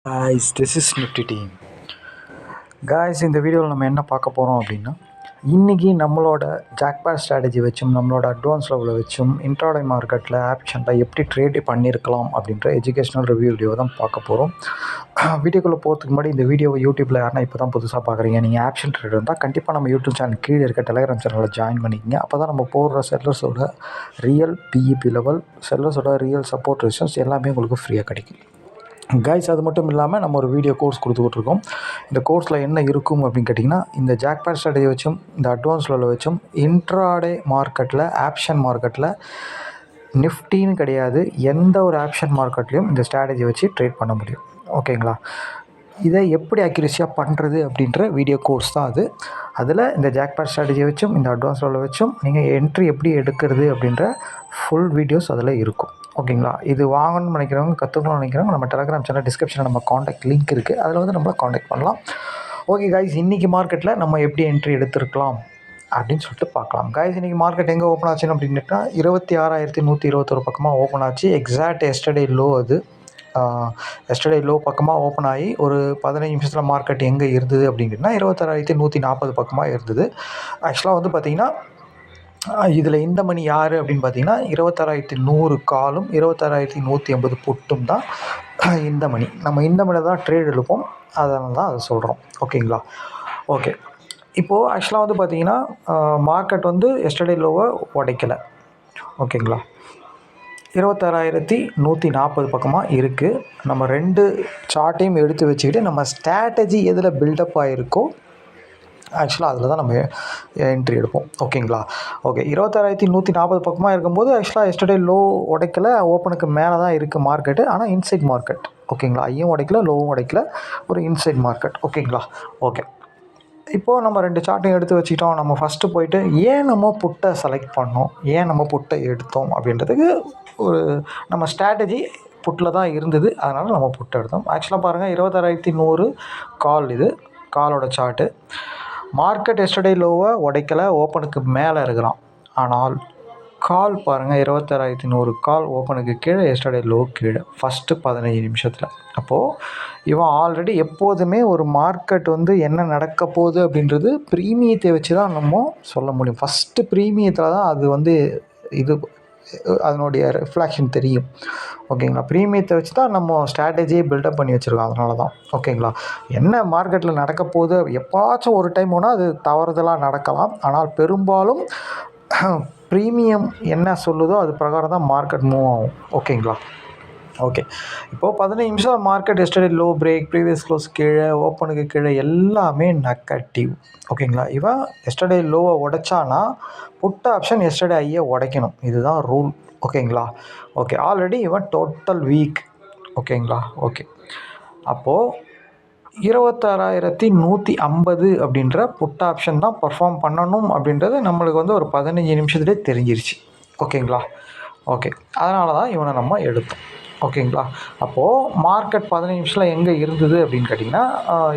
Guys, this is Nifty Team. Guys, இந்த வீடியோவில் நம்ம என்ன பார்க்க போகிறோம் அப்படின்னா, இன்றைக்கி நம்மளோட ஜாக்பாட் ஸ்ட்ராட்டஜி வச்சும் நம்மளோட அட்வான்ஸ் லெவலில் வச்சும் இன்ட்ராடே மார்க்கெட்டில் ஆப்ஷனில் எப்படி ட்ரேட் பண்ணியிருக்கலாம் அப்படின்ற எஜுகேஷனல் ரிவ்யூ வீடியோ தான் பார்க்க போகிறோம். வீடியோக்குள்ளே போகிறதுக்கு முன்னாடி இந்த வீடியோவை யூடியூப்பில் யாருன்னா இப்போ தான் புதுசாக பார்க்குறீங்க, நீங்கள் ஆப்ஷன் ட்ரேட் இருந்தால் கண்டிப்பாக நம்ம யூடியூப் சேனல் கீழே இருக்க டெலிகிராம் சேனலில் ஜாயின் பண்ணிக்கங்க. அப்போ தான் நம்ம போடுற செல்லர்ஸோட ரியல் பிஇபி லெவல், செல்லர்ஸோட ரியல் சப்போர்ட் ரெசிஸ்டன்ஸ் எல்லாமே உங்களுக்கு ஃப்ரீயாக கிடைக்கும். கைஸ், அது மட்டும் இல்லாமல் நம்ம ஒரு வீடியோ கோர்ஸ் கொடுத்துக்கிட்ருக்கோம். இந்த கோர்ஸில் என்ன இருக்கும் அப்படின்னு கேட்டிங்கன்னா, இந்த ஜாக்பாட் ஸ்ட்ராட்டஜி வச்சும் இந்த அட்வான்ஸ் லெவலில் வச்சும் இன்ட்ராடே மார்க்கெட்டில் ஆப்ஷன் மார்க்கெட்டில் நிஃப்டின்னு கிடையாது, எந்த ஒரு ஆப்ஷன் மார்க்கெட்லேயும் இந்த ஸ்ட்ராட்டஜி வச்சு ட்ரேட் பண்ண முடியும். ஓகேங்களா? இதை எப்படி அக்யூரஸியாக பண்ணுறது அப்படின்ற வீடியோ கோர்ஸ் தான் அது. அதில் இந்த ஜாக்பாட் ஸ்ட்ராட்டஜி வச்சும் இந்த அட்வான்ஸ் லெவலில் வச்சும் நீங்கள் என்ட்ரி எப்படி எடுக்கிறது அப்படின்ற ஃபுல் வீடியோஸ் அதில் இருக்கும். ஓகேங்களா? இது வாங்கணும்னு நினைக்கிறவங்க, கற்றுக்கணும்னு நினைக்கிறவங்க நம்ம டெலிகிராம் சேனல் டிஸ்கிரிப்ஷனில் நம்ம காண்டாக்ட் லிங்க் இருக்குது, அதில் வந்து நம்மளை காண்டாக்ட் பண்ணலாம். ஓகே கைஸ், இன்றைக்கி மார்க்கெட்டில் நம்ம எப்படி என்ட்ரி எடுத்துருக்கலாம் அப்படின்னு சொல்லிட்டு பார்க்கலாம். கைஸ், இன்றைக்கி மார்க்கெட் எங்கே ஓப்பன் ஆச்சுன்னு அப்படின்னுட்டா 26,121 பக்கமாக ஓப்பன் ஆச்சு. எக்ஸாக்ட் எஸ்டர்டே லோ அது. எஸ்டர்டே லோ பக்கமாக ஓப்பன் ஆகி ஒரு 15 நிமிஷத்தில் மார்க்கெட் எங்கே இருந்தது அப்படின்னா 26,140 பக்கமாக இருந்தது. ஆக்சுவலாக வந்து பார்த்திங்கன்னா இதில் இந்த மணி யார் அப்படின்னு பார்த்தீங்கன்னா 26,100 காலும் 26,180 புட்டும் தான் இந்த மணி. நம்ம இந்த மணி தான் ட்ரேட் எடுப்போம், அதனால தான் அதை சொல்கிறோம். ஓகேங்களா? ஓகே, இப்போது ஆக்சுவலாக வந்து பார்த்திங்கன்னா மார்க்கெட் வந்து எஸ்டர்டே லோவை உடைக்கலை. ஓகேங்களா? 26,140 பக்கமாக இருக்குது. நம்ம ரெண்டு சார்ட்டையும் எடுத்து வச்சுக்கிட்டு நம்ம ஸ்ட்ராட்டஜி எதில் பில்டப் ஆகிருக்கோ ஆக்சுவலாக அதில் தான் நம்ம என்ட்ரி எடுப்போம். ஓகேங்களா? ஓகே, 26,140 பக்கமாக இருக்கும்போது ஆக்சுவலாக எஸ்டர்டே லோ உடைக்கல, ஓப்பனுக்கு மேலே தான் இருக்குது மார்க்கெட்டு. ஆனால் இன்சைட் மார்க்கெட். ஓகேங்களா? ஐயும் உடைக்கல, லோவும் உடைக்கல, ஒரு இன்சைட் மார்க்கெட். ஓகேங்களா? ஓகே, இப்போது நம்ம ரெண்டு சார்ட்டையும் எடுத்து வச்சுக்கிட்டோம். நம்ம ஃபஸ்ட்டு போயிட்டு ஏன் நம்ம புட்டை செலக்ட் பண்ணோம், ஏன் நம்ம புட்டை எடுத்தோம் அப்படின்றதுக்கு ஒரு நம்ம ஸ்ட்ராட்டஜி புட்டில் தான் இருந்தது, அதனால் நம்ம புட்டை எடுத்தோம். ஆக்சுவலாக பாருங்கள், 26,100 கால், இது காலோட சார்ட்டு. மார்க்கெட் எஸ்டர்டே லோவை உடைக்கலை, ஓப்பனுக்கு மேலே இருக்கிறான். ஆனால் கால் பாருங்கள், 26,100 கால் ஓப்பனுக்கு கீழே, எஸ்டர்டே லோ கீழே ஃபஸ்ட்டு 15 நிமிஷத்தில். அப்போது இவன் ஆல்ரெடி எப்போதுமே ஒரு மார்க்கெட் வந்து என்ன நடக்க போகுது அப்படின்றது ப்ரீமியத்தை வச்சு தான் நம்ம சொல்ல முடியும். ஃபஸ்ட்டு ப்ரீமியத்தில் தான் அது வந்து இது அதனுடைய ரிஃப்ளாக்ஷன் தெரியும். ஓகேங்களா? ப்ரீமியத்தை வச்சு தான் நம்ம ஸ்ட்ராட்டஜியை பில்டப் பண்ணி வச்சுருக்கோம், அதனால தான். ஓகேங்களா? என்ன மார்க்கெட்டில் நடக்க போகுது, எப்போச்சும் ஒரு டைம் வேணால் அது தவறுதலாக நடக்கலாம். ஆனால் பெரும்பாலும் ப்ரீமியம் என்ன சொல்லுதோ அது பிரகாரம் தான் மார்க்கெட் மூவ் ஆகும். ஓகேங்களா? ஓகே, இப்போது 15 நிமிஷம் market yesterday low break, previous close கீழே, ஓப்பனுக்கு கீழே எல்லாமே நெகட்டிவ். ஓகேங்களா? இவன் எஸ்டர்டே லோவை உடைச்சானா புட் ஆப்ஷன் எஸ்டர்டே ஐயை உடைக்கணும், இதுதான் ரூல். ஓகேங்களா? ஓகே, ஆல்ரெடி இவன் டோட்டல் வீக். ஓகேங்களா? ஓகே, அப்போது 26,150 அப்படின்ற புட் ஆப்ஷன் தான் பர்ஃபார்ம் பண்ணணும் அப்படின்றது நம்மளுக்கு வந்து ஒரு 15 நிமிஷத்துலேயே தெரிஞ்சிருச்சு. ஓகேங்களா? ஓகே, அதனால தான் இவனை நம்ம எடுத்தோம். ஓகேங்களா? அப்போது மார்க்கெட் 15 நிமிஷத்தில் எங்கே இருந்தது அப்படின்னு கேட்டிங்கன்னா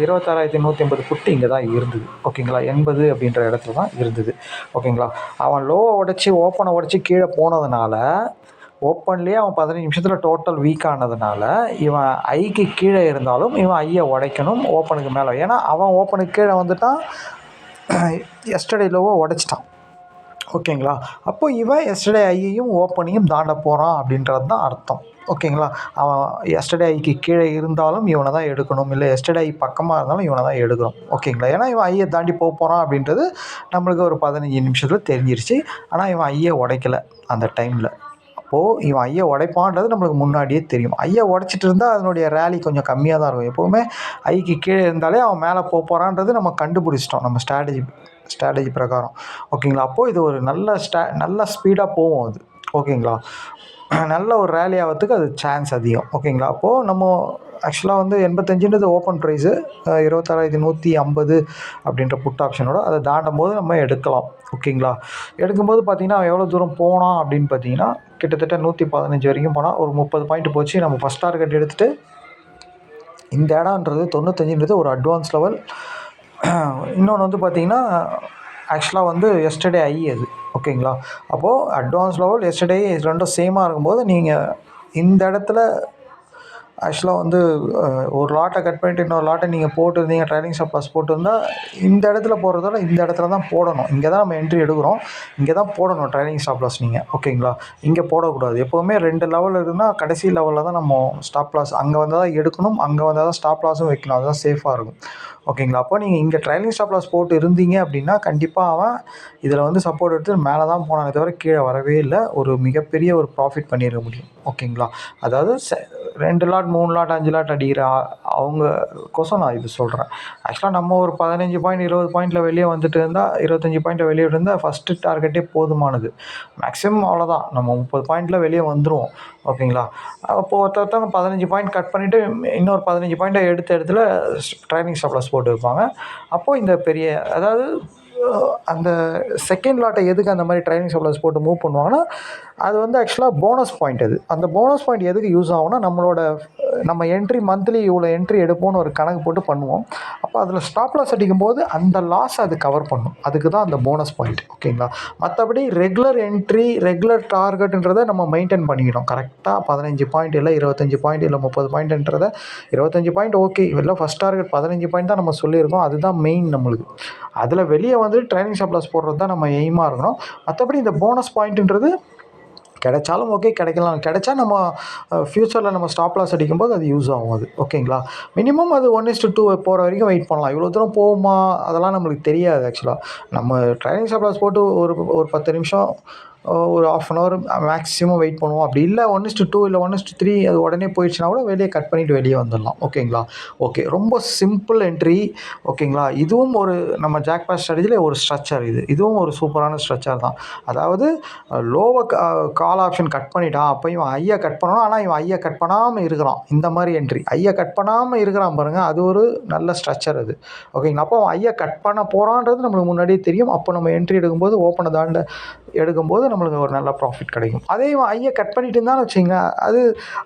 26,180 புட்டு இங்கே தான் இருந்தது. ஓகேங்களா? 80 அப்படின்ற இடத்துல தான் இருந்தது. ஓகேங்களா? அவன் லோவை உடச்சி ஓப்பனை உடச்சி கீழே போனதுனால, ஓப்பன்லேயே அவன் 15 நிமிஷத்தில் டோட்டல் வீக் ஆனதுனால இவன் ஐக்கு கீழே இருந்தாலும் இவன் ஐயை உடைக்கணும் ஓப்பனுக்கு மேலே. ஏன்னா அவன் ஓப்பனுக்கு கீழே வந்துட்டான், எஸ்டர்டே லோவை உடைச்சிட்டான். ஓகேங்களா? அப்போ இவன் எஸ்டர்டே ஐயையும் ஓப்பனையும் தாண்ட போகிறான் அப்படின்றது தான் அர்த்தம். ஓகேங்களா? அவன் எஸ்டர்டே ஐக்கு கீழே இருந்தாலும் இவனை தான் எடுக்கணும், இல்லை எஸ்டர்டே ஐ பக்கமாக இருந்தாலும் இவனை தான் எடுக்கணும். ஓகேங்களா? ஏன்னா இவன் ஐயை தாண்டி போகிறான் அப்படின்றது நம்மளுக்கு ஒரு 15 நிமிஷத்தில் தெரிஞ்சிருச்சு. ஆனால் இவன் ஐயை உடைக்கலை அந்த டைமில். அப்போது இவன் ஐயை உடைப்பான்றது நம்மளுக்கு முன்னாடியே தெரியும். ஐயை உடைச்சிட்டு இருந்தால் அதனுடைய ரேலி கொஞ்சம் கம்மியாக தான் இருக்கும். எப்போவுமே ஐக்கு கீழே இருந்தாலே அவன் மேலே போகிறான்றது நம்ம கண்டுபிடிச்சிட்டோம் நம்ம ஸ்ட்ராட்டஜி பிரகாரம். ஓகேங்களா? அப்போது இது ஒரு நல்ல ஸ்பீடாக போகும் அது. ஓகேங்களா? நல்ல ஒரு ரேலி ஆகிறதுக்கு அது சான்ஸ் அதிகம். ஓகேங்களா? அப்போது நம்ம ஆக்சுவலாக வந்து 85ன்றது ஓப்பன் ப்ரைஸு, 26,150 அப்படின்ற புட் ஆப்ஷனோட அதை தாண்டும் போது நம்ம எடுக்கலாம். ஓகேங்களா? எடுக்கும்போது பார்த்திங்கன்னா எவ்வளோ தூரம் போனால் அப்படின்னு பார்த்தீங்கன்னா கிட்டத்தட்ட 115 வரைக்கும் போனால் ஒரு 30 பாயிண்ட் போச்சு. நம்ம ஃபஸ்ட் டார்கெட் எடுத்துகிட்டு இந்த இடம்ன்றது 95ன்றது ஒரு அட்வான்ஸ் லெவல். இன்னொன்று வந்து பார்த்திங்கன்னா ஆக்சுவலாக வந்து எஸ்டர்டே ஐ அது. ஓகேங்களா? அப்போது அட்வான்ஸ் லெவல் எஸ்டர்டே ரெண்டும் சேமாக இருக்கும்போது நீங்கள் இந்த இடத்துல ஆக்சுவலாக வந்து ஒரு லாட்டை கட் பண்ணிவிட்டு இன்னொரு லாட்டை நீங்கள் போட்டுருந்தீங்க, ட்ரைலிங் ஸ்டாப் லாஸ் போட்டிருந்தா இந்த இடத்துல போடுறதால இந்த இடத்துல தான் போடணும். இங்கே தான் நம்ம என்ட்ரி எடுக்கிறோம், இங்கே தான் போடணும் ட்ரைலிங் ஸ்டாப் லாஸ் நீங்கள். ஓகேங்களா, இங்கே போடக்கூடாது. எப்போவுமே 2 லெவல் இருக்குன்னா கடைசி லெவலில் தான் நம்ம ஸ்டாப் லாஸ் அங்கே வந்தால் தான் எடுக்கணும், அங்கே வந்தால் தான் ஸ்டாப் லாஸும் வைக்கணும். அதுதான் சேஃபாக இருக்கும். ஓகேங்களா, அப்போ நீங்கள் இங்கே ட்ரைலிங் ஸ்டாப் லாஸ் போட்டு இருந்தீங்க அப்படின்னா கண்டிப்பாக அவன் இதில் வந்து சப்போர்ட் எடுத்து மேலே தான் போனானே தவிர கீழே வரவே இல்லை. ஒரு மிகப்பெரிய ஒரு ப்ராஃபிட் பண்ணிட முடியும். ஓகேங்களா, அதாவது 2 லாட் 3 லாட் 5 லாட் அடிக்கிற அவங்க கோசம் நான் இது சொல்கிறேன். ஆக்சுவலாக நம்ம ஒரு 15 பாயிண்ட் 20 பாயிண்டில் வெளியே வந்துட்டு இருந்தால், 25 பாயிண்ட்டில் வெளியே இருந்தால் ஃபஸ்ட்டு டார்கெட்டே போதுமானது. மேக்ஸிமம் அவ்வளோதான், நம்ம 30 பாயிண்டில் வெளியே வந்துடுவோம். ஓகேங்களா, அப்போது ஒருத்தவங்க 15 பாயிண்ட் கட் பண்ணிவிட்டு இன்னொரு 15 பாயிண்ட்டை எடுத்த இடத்துல ட்ரைலிங் ஸ்டாப் லாஸ் போட்டு வைப்பாங்க. அப்போது இந்த பெரிய அதாவது அந்த செகண்ட் லாட்டை எதுக்கு அந்த மாதிரி ட்ரைலிங் ஸ்டாப் லாஸ் போட்டு மூவ் பண்ணுவாங்கன்னா, அது வந்து ஆக்சுவலாக போனஸ் பாயிண்ட். அது அந்த போனஸ் பாயிண்ட் எதுக்கு யூஸ் ஆகும்னா, நம்ம என்ட்ரி மந்த்லி இவ்வளோ என்ட்ரி எடுப்போம்னு ஒரு கணக்கு போட்டு பண்ணுவோம். அப்போ அதில் ஸ்டாப் லாஸ் அடிக்கும்போது அந்த லாஸ் அது கவர் பண்ணும். அதுக்கு தான் அந்த போனஸ் பாயிண்ட். ஓகேங்களா, மற்றபடி ரெகுலர் என்ட்ரி ரெகுலர் டார்கெட்டுன்றதை நம்ம மெயின்டைன் பண்ணிக்கணும் கரெக்டாக. 15 பாயிண்ட் இல்லை 25 பாயிண்ட் இல்லை 30 பாயிண்ட்ன்றதை 25 பாயிண்ட் ஓகே, இல்லை ஃபஸ்ட் டார்கெட் 15 பாயிண்ட் தான் நம்ம சொல்லியிருக்கோம். அதுதான் மெயின் நம்மளுக்கு. அதில் வெளியே வந்து ட்ரைலிங் ஸ்டாப் லாஸ் போடுறது தான் நம்ம எய்மாக இருக்கணும். மற்றபடி இந்த போனஸ் பாயிண்ட்டுன்றது கிடைச்சாலும் ஓகே, கிடைக்கலாம். கிடைச்சா நம்ம ஃப்யூச்சரில் நம்ம ஸ்டாப் லாஸ் அடிக்கும்போது அது யூஸ் ஆகும். அது ஓகேங்களா, மினிமம் அது 1:2 போகிற வரைக்கும் வெயிட் பண்ணலாம். இவ்வளோ தூரம் போகுமா அதெல்லாம் நம்மளுக்கு தெரியாது. ஆக்சுவலாக நம்ம ட்ரைலிங் ஸ்டாப் லாஸ் போட்டு ஒரு 10 நிமிஷம் ஒரு 1/2 அன் ஹவர் மேக்ஸிமம் வெயிட் பண்ணுவோம். அப்படி இல்லை 1:2 இல்லை 1:3 அது உடனே போயிடுச்சுன்னா கூட வெளியே கட் பண்ணிவிட்டு வெளியே வந்துடலாம். ஓகேங்களா, ஓகே, ரொம்ப சிம்பிள் என்ட்ரி. ஓகேங்களா, இதுவும் ஒரு நம்ம ஜாக்பாட் ஸ்ட்ராட்டஜியில் ஒரு ஸ்ட்ரக்சர். இதுவும் ஒரு சூப்பரான ஸ்ட்ரக்சர் தான். அதாவது லோவை கால் ஆப்ஷன் கட் பண்ணிட்டான், அப்போ இவன் ஐயை கட் பண்ணணும். ஆனால் இவன் ஐயை கட் பண்ணாமல் இருக்கிறான். இந்த மாதிரி என்ட்ரி ஐயை கட் பண்ணாமல் இருக்கிறான் பாருங்கள், அது ஒரு நல்ல ஸ்ட்ரக்சர் அது. ஓகேங்களா, அப்போ அவன் ஐயை கட் பண்ண போகிறான்றது நம்மளுக்கு முன்னாடியே தெரியும். அப்போ நம்ம என்ட்ரி எடுக்கும்போது ஓப்பனை தாண்ட எடுக்கும்போது நம்மளுக்கு ஒரு நல்ல ப்ராஃபிட் கிடைக்கும். அதே இவன் ஐயை கட் பண்ணிட்டு இருந்தான்னு வச்சுங்க, அது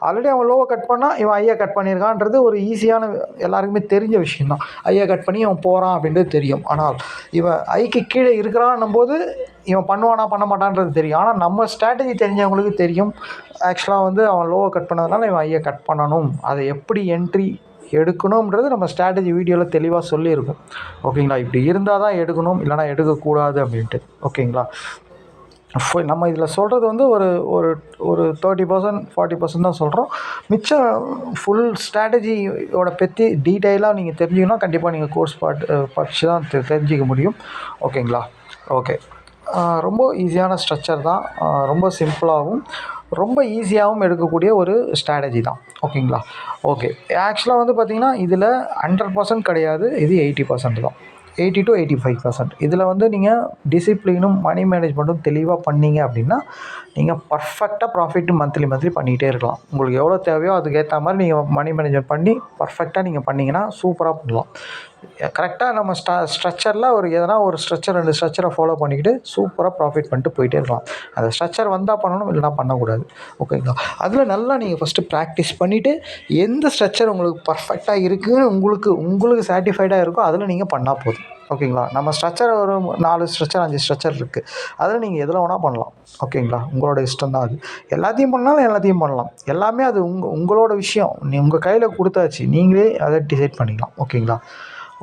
ஆல்ரெடி அவன் லோவை கட் பண்ணால் இவன் ஐயை கட் பண்ணியிருக்கான்றது ஒரு ஈஸியான எல்லாருக்குமே தெரிஞ்ச விஷயம் தான். ஐயை கட் பண்ணி அவன் போகிறான் அப்படின்றது தெரியும். ஆனால் இவன் ஐக்கு கீழே இருக்கிறான்னும் போது இவன் பண்ணுவானா பண்ண மாட்டான்றது தெரியும். ஆனால் நம்ம ஸ்ட்ராட்டஜி தெரிஞ்சவங்களுக்கு தெரியும், ஆக்சுவலாக வந்து அவன் லோவை கட் பண்ணதுனால இவன் ஐயை கட் பண்ணணும், அதை எப்படி என்ட்ரி எடுக்கணுன்றது நம்ம ஸ்ட்ராட்டஜி வீடியோவில் தெளிவாக சொல்லியிருக்கும். ஓகேங்களா, இப்படி இருந்தால் தான் எடுக்கணும், இல்லைனா எடுக்கக்கூடாது அப்படின்ட்டு. ஓகேங்களா, நம்ம இதில் சொல்கிறது வந்து ஒரு 30% 40% தான் சொல்கிறோம். மிச்சம் ஃபுல் ஸ்ட்ராட்டஜியோட பற்றி டீட்டெயிலாக நீங்கள் தெரிஞ்சிக்கணும். கண்டிப்பாக நீங்கள் கோர்ஸ் படித்து தான் தெரிஞ்சிக்க முடியும். ஓகேங்களா, ஓகே, ரொம்ப ஈஸியான ஸ்ட்ரக்சர் தான். ரொம்ப சிம்பிளாகவும் ரொம்ப ஈஸியாகவும் எடுக்கக்கூடிய ஒரு ஸ்ட்ராட்டஜி தான். ஓகேங்களா, ஓகே, ஆக்சுவலாக வந்து பார்த்திங்கன்னா இதில் 100% கிடையாது, இது 80% தான். 80 to 85%. இதில் வந்து நீங்கள் டிசிப்ளினும் மணி மேனேஜ்மெண்ட்டும் தெளிவாக பண்ணிங்க அப்படின்னா நீங்கள் பர்ஃபெக்டாக ப்ராஃபிட் மந்த்லி பண்ணிகிட்டே இருக்கலாம். உங்களுக்கு எவ்வளோ தேவையோ அதுக்கேற்ற மாதிரி நீங்கள் மணி மேனேஜ்மெண்ட் பண்ணி பர்ஃபெக்டாக நீங்கள் பண்ணிங்கன்னா சூப்பராக பண்ணலாம். கரெக்டாக நம்ம ஸ்ட்ரக்சரில் எதனா ஒரு ஸ்ட்ரக்சர் 2 ஸ்ட்ரக்சரை ஃபாலோ பண்ணிக்கிட்டு சூப்பராக ப்ராஃபிட் பண்ணிட்டு போயிட்டே இருக்கலாம். அந்த ஸ்ட்ரக்சர் வந்தால் பண்ணணும், இல்லைனா பண்ணக்கூடாது. ஓகேங்களா, அதில் நல்லா நீங்கள் ஃபஸ்ட்டு ப்ராக்டிஸ் பண்ணிவிட்டு எந்த ஸ்ட்ரக்சர் உங்களுக்கு பர்ஃபெக்டாக இருக்குதுன்னு உங்களுக்கு சாட்டிஸ்ஃபைடாக இருக்கோ அதில் நீங்கள் பண்ணால் போதும். ஓகேங்களா, நம்ம ஸ்ட்ரக்சர் ஒரு 4 ஸ்ட்ரக்சர் 5 ஸ்ட்ரக்சர் இருக்குது. அதில் நீங்கள் எதில் வேணால் பண்ணலாம். ஓகேங்களா, உங்களோட இஷ்டம் தான் அது. எல்லாத்தையும் பண்ணாலும் எல்லாத்தையும் பண்ணலாம். எல்லாமே அது உங்களோட விஷயம். உங்கள் கையில் கொடுத்தாச்சு, நீங்களே அதை டிசைட் பண்ணிக்கலாம். ஓகேங்களா,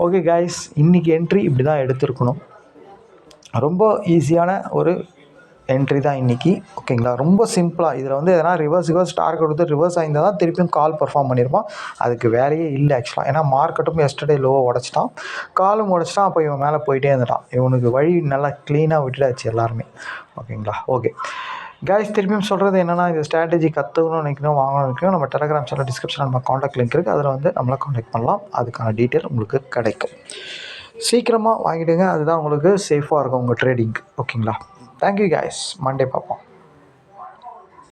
ஓகே கைஸ், இன்றைக்கி என்ட்ரி இப்படி தான் எடுத்துருக்கணும். ரொம்ப ஈஸியான ஒரு என்ட்ரி தான் இன்றைக்கி. ஓகேங்களா, ரொம்ப சிம்பிளாக. இதில் வந்து எதனா ரிவர்ஸ் டார்கெட் கொடுத்து ரிவர்ஸ் ஆகியிருந்தால் தான் திருப்பியும் கால் பர்ஃபார்ம் பண்ணியிருப்பான். அதுக்கு வேலையே இல்லை ஆக்சுவலாக. ஏன்னா மார்க்கெட்டும் எஸ்டர்டே லோவை உடச்சிட்டான், காலும் உடச்சிட்டான். அப்போ இவன் மேலே போயிட்டே இருந்துட்டான். இவனுக்கு வழி நல்லா க்ளீனாக விட்டுடாச்சு எல்லாருமே. ஓகேங்களா, ஓகே கைஸ், திருப்பியும் சொல்கிறது என்னென்னா, இந்த ஸ்ட்ராட்டஜி கற்றுக்கணும்னு நினைக்கணும், வாங்கணும்னு நினைக்கணும், நம்ம டெலகிராம் சேனல் டிஸ்கிரிப்ஷனில் நம்ம காண்டாக்ட் லிங்க் இருக்குது. அதில் வந்து நம்மளை காண்டாக்ட் பண்ணலாம். அதுக்கான டீட்டெயில் உங்களுக்கு கிடைக்கும். சீக்கிரமாக வாங்கிடுங்க, அதுதான் உங்களுக்கு சேஃபாக இருக்கும் உங்கள் ட்ரேடிங்க்கு. ஓகேங்களா, தேங்க்யூ கைஸ், மண்டே பார்ப்போம்.